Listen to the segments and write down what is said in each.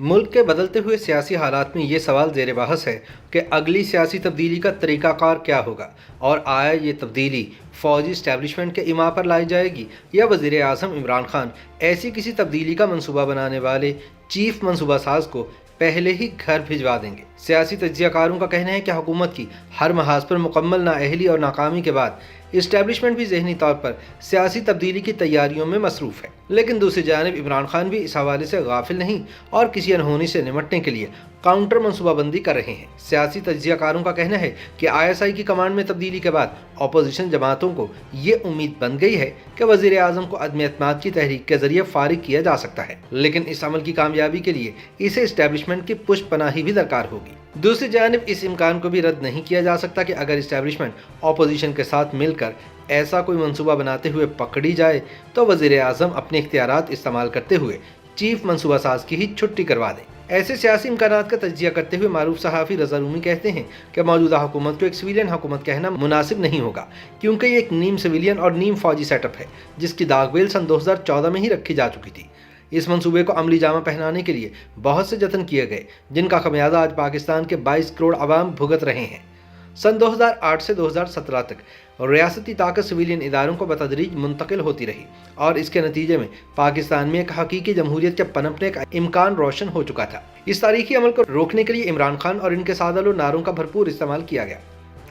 ملک کے بدلتے ہوئے سیاسی حالات میں یہ سوال زیر بحث ہے کہ اگلی سیاسی تبدیلی کا طریقہ کار کیا ہوگا، اور آیا یہ تبدیلی فوجی اسٹیبلشمنٹ کے ایما پر لائی جائے گی یا وزیر اعظم عمران خان ایسی کسی تبدیلی کا منصوبہ بنانے والے چیف منصوبہ ساز کو پہلے ہی گھر بھجوا دیں گے۔ سیاسی تجزیہ کاروں کا کہنا ہے کہ حکومت کی ہر محاذ پر مکمل نااہلی اور ناکامی کے بعد اسٹیبلشمنٹ بھی ذہنی طور پر سیاسی تبدیلی کی تیاریوں میں مصروف ہے، لیکن دوسری جانب عمران خان بھی اس حوالے سے غافل نہیں اور کسی انہونی سے نمٹنے کے لیے کاؤنٹر منصوبہ بندی کر رہے ہیں۔ سیاسی تجزیہ کاروں کا کہنا ہے کہ ISI کی کمانڈ میں تبدیلی کے بعد اپوزیشن جماعتوں کو یہ امید بن گئی ہے کہ وزیر اعظم کو عدم اعتماد کی تحریک کے ذریعے فارغ کیا جا سکتا ہے، لیکن اس عمل کی کامیابی کے لیے اسے اسٹیبلشمنٹ کی پشت پناہی بھی درکار ہوگی۔ دوسری جانب اس امکان کو بھی رد نہیں کیا جا سکتا کہ اگر اسٹیبلشمنٹ اپوزیشن کے ساتھ مل کر ایسا کوئی منصوبہ بناتے ہوئے پکڑی جائے تو وزیر اعظم اپنے اختیارات استعمال کرتے ہوئے چیف منصوبہ ساز کی ہی چھٹی کروا دیں۔ ایسے سیاسی امکانات کا تجزیہ کرتے ہوئے معروف صحافی رضا رومی کہتے ہیں کہ موجودہ حکومت کو ایک سویلین حکومت کہنا مناسب نہیں ہوگا، کیونکہ یہ ایک نیم سویلین اور نیم فوجی سیٹ اپ ہے جس کی داغ بیل سن 2014 میں ہی رکھی جا چکی تھی۔ اس منصوبے کو عملی جامہ پہنانے کے لیے بہت سے جتن کیے گئے، جن کا خمیازہ آج پاکستان کے 22 کروڑ عوام بھگت رہے ہیں۔ سن 2008 سے 2017 تک ریاستی طاقت سویلین اداروں کو بتدریج منتقل ہوتی رہی، اور اس کے نتیجے میں پاکستان میں ایک حقیقی جمہوریت کے پنپنے کا امکان روشن ہو چکا تھا۔ اس تاریخی عمل کو روکنے کے لیے عمران خان اور ان کے سادھلو نعروں کا بھرپور استعمال کیا گیا،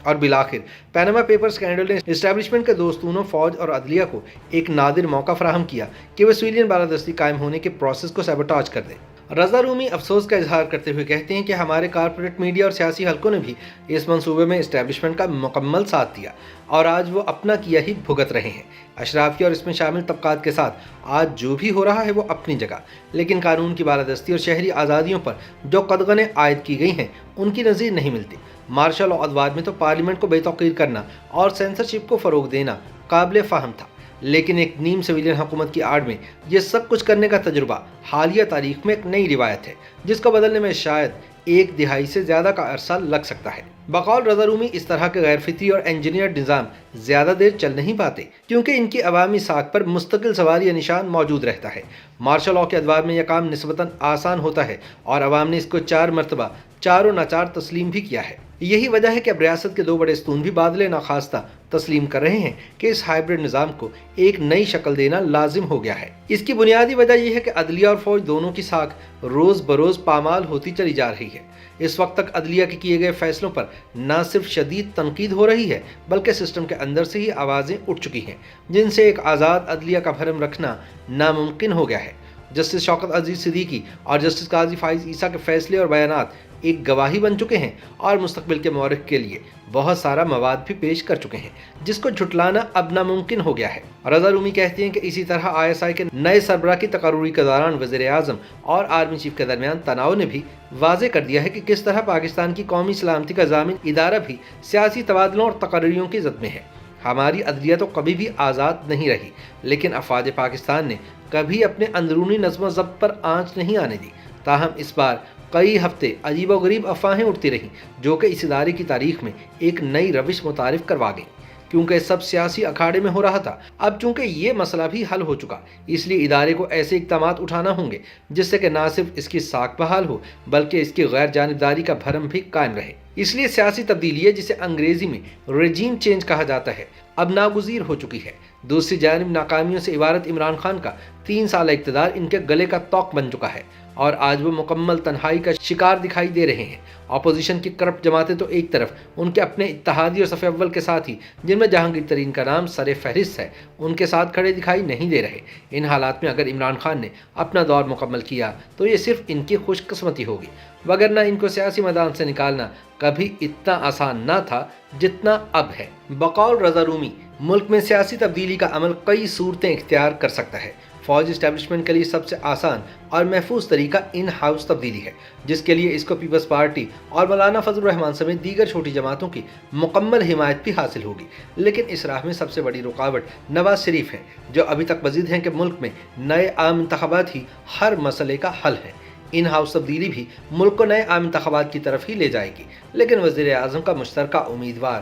اور بالآخر پیناما پیپر سکینڈل نے اسٹیبلشمنٹ کے دوستونوں فوج اور عدلیہ کو ایک نادر موقع فراہم کیا کہ وہ سویلین بالادستی قائم ہونے کے پروسیس کو سیبوٹاج کر دیں۔ رضا رومی افسوس کا اظہار کرتے ہوئے کہتے ہیں کہ ہمارے کارپوریٹ میڈیا اور سیاسی حلقوں نے بھی اس منصوبے میں اسٹیبلشمنٹ کا مکمل ساتھ دیا، اور آج وہ اپنا کیا ہی بھگت رہے ہیں۔ اشرافیہ اور اس میں شامل طبقات کے ساتھ آج جو بھی ہو رہا ہے وہ اپنی جگہ، لیکن قانون کی بالادستی اور شہری آزادیوں پر جو قدغنیں عائد کی گئی ہیں ان کی نظیر نہیں ملتی۔ مارشل لاء ادوار میں تو پارلیمنٹ کو بے توقیر کرنا اور سینسرشپ کو فروغ دینا قابل فہم تھا، لیکن ایک نیم سویلین حکومت کی آڑ میں یہ سب کچھ کرنے کا تجربہ حالیہ تاریخ میں ایک نئی روایت ہے، جس کو بدلنے میں شاید ایک دہائی سے زیادہ کا عرصہ لگ سکتا ہے۔ بقول رضا رومی اس طرح کے غیر فطری اور انجینئر نظام زیادہ دیر چل نہیں پاتے، کیونکہ ان کی عوامی ساکھ پر مستقل سواری نشان موجود رہتا ہے۔ مارشل لاء کے ادوار میں یہ کام نسبتاً آسان ہوتا ہے، اور عوام نے اس کو 4 مرتبہ چاروں ناچار تسلیم بھی کیا ہے۔ یہی وجہ ہے کہ اب ریاست کے 2 بڑے ستون بھی بادل ناخواستہ تسلیم کر رہے ہیں کہ اس ہائیبرڈ نظام کو ایک نئی شکل دینا لازم ہو گیا ہے۔ اس کی بنیادی وجہ یہ ہے کہ عدلیہ اور فوج دونوں کی ساکھ روز بروز پامال ہوتی چلی جا رہی ہے۔ اس وقت تک عدلیہ کے کیے گئے فیصلوں پر نہ صرف شدید تنقید ہو رہی ہے، بلکہ سسٹم کے اندر سے ہی آوازیں اٹھ چکی ہیں جن سے ایک آزاد عدلیہ کا بھرم رکھنا ناممکن ہو گیا ہے۔ جسٹس شوکت عزیز صدیقی اور جسٹس قاضی فائز عیسیٰ کے فیصلے اور بیانات ایک گواہی بن چکے ہیں، اور مستقبل کے مورخ کے لیے بہت سارا مواد بھی پیش کر چکے ہیں جس کو جھٹلانا اب ناممکن ہو گیا ہے۔ رضا رومی کہتے ہیں کہ اسی طرح ISI کے نئے سربراہ کی تقرری کے دوران وزیر اعظم اور آرمی چیف کے درمیان تناؤ نے بھی واضح کر دیا ہے کہ کس طرح پاکستان کی قومی سلامتی کا ضامن ادارہ بھی سیاسی تبادلوں اور تقرریوں کی زد میں ہے۔ ہماری عدلیہ تو کبھی بھی آزاد نہیں رہی، لیکن افواج پاکستان نے کبھی اپنے اندرونی نظم و ضبط پر آنچ نہیں آنے دی۔ تاہم اس بار کئی ہفتے عجیب و غریب افواہیں اٹھتی رہیں جو کہ اس ادارے کی تاریخ میں ایک نئی روش متعارف کروا گئیں، کیونکہ سب سیاسی اکھاڑے میں ہو رہا تھا۔ اب چونکہ یہ مسئلہ بھی حل ہو چکا، اس لیے ادارے کو ایسے اقدامات اٹھانا ہوں گے جس سے کہ نہ صرف اس کی ساکھ بحال ہو بلکہ اس کی غیر جانبداری کا بھرم بھی قائم رہے۔ اس لیے سیاسی تبدیلی، جسے انگریزی میں ریجیم چینج کہا جاتا ہے، اب ناگزیر ہو چکی ہے۔ دوسری جانب ناکامیوں سے عبارت عمران خان کا 3 سالہ اقتدار ان کے گلے کا طوق بن چکا ہے، اور آج وہ مکمل تنہائی کا شکار دکھائی دے رہے ہیں۔ اپوزیشن کی کرپٹ جماعتیں تو ایک طرف ان کے اپنے اتحادی اور صف اول کے ساتھ ہی، جن میں جہانگیر ترین کا نام سر فہرست ہے، ان کے ساتھ کھڑے دکھائی نہیں دے رہے۔ ان حالات میں اگر عمران خان نے اپنا دور مکمل کیا تو یہ صرف ان کی خوش قسمتی ہوگی، وگرنہ ان کو سیاسی میدان سے نکالنا کبھی اتنا آسان نہ تھا جتنا اب ہے۔ بقول رضا رومی، ملک میں سیاسی تبدیلی کا عمل کئی صورتیں اختیار کر سکتا ہے۔ فوج اسٹیبلشمنٹ کے لیے سب سے آسان اور محفوظ طریقہ ان ہاؤس تبدیلی ہے، جس کے لیے اس کو پیپلز پارٹی اور مولانا فضل الرحمان سمیت دیگر چھوٹی جماعتوں کی مکمل حمایت بھی حاصل ہوگی۔ لیکن اس راہ میں سب سے بڑی رکاوٹ نواز شریف ہیں، جو ابھی تک مزید ہیں کہ ملک میں نئے عام انتخابات ہی ہر مسئلے کا حل ہے۔ ان ہاؤس تبدیلی بھی ملک کو نئے عام انتخابات کی طرف ہی لے جائے گی، لیکن وزیر اعظم کا مشترکہ امیدوار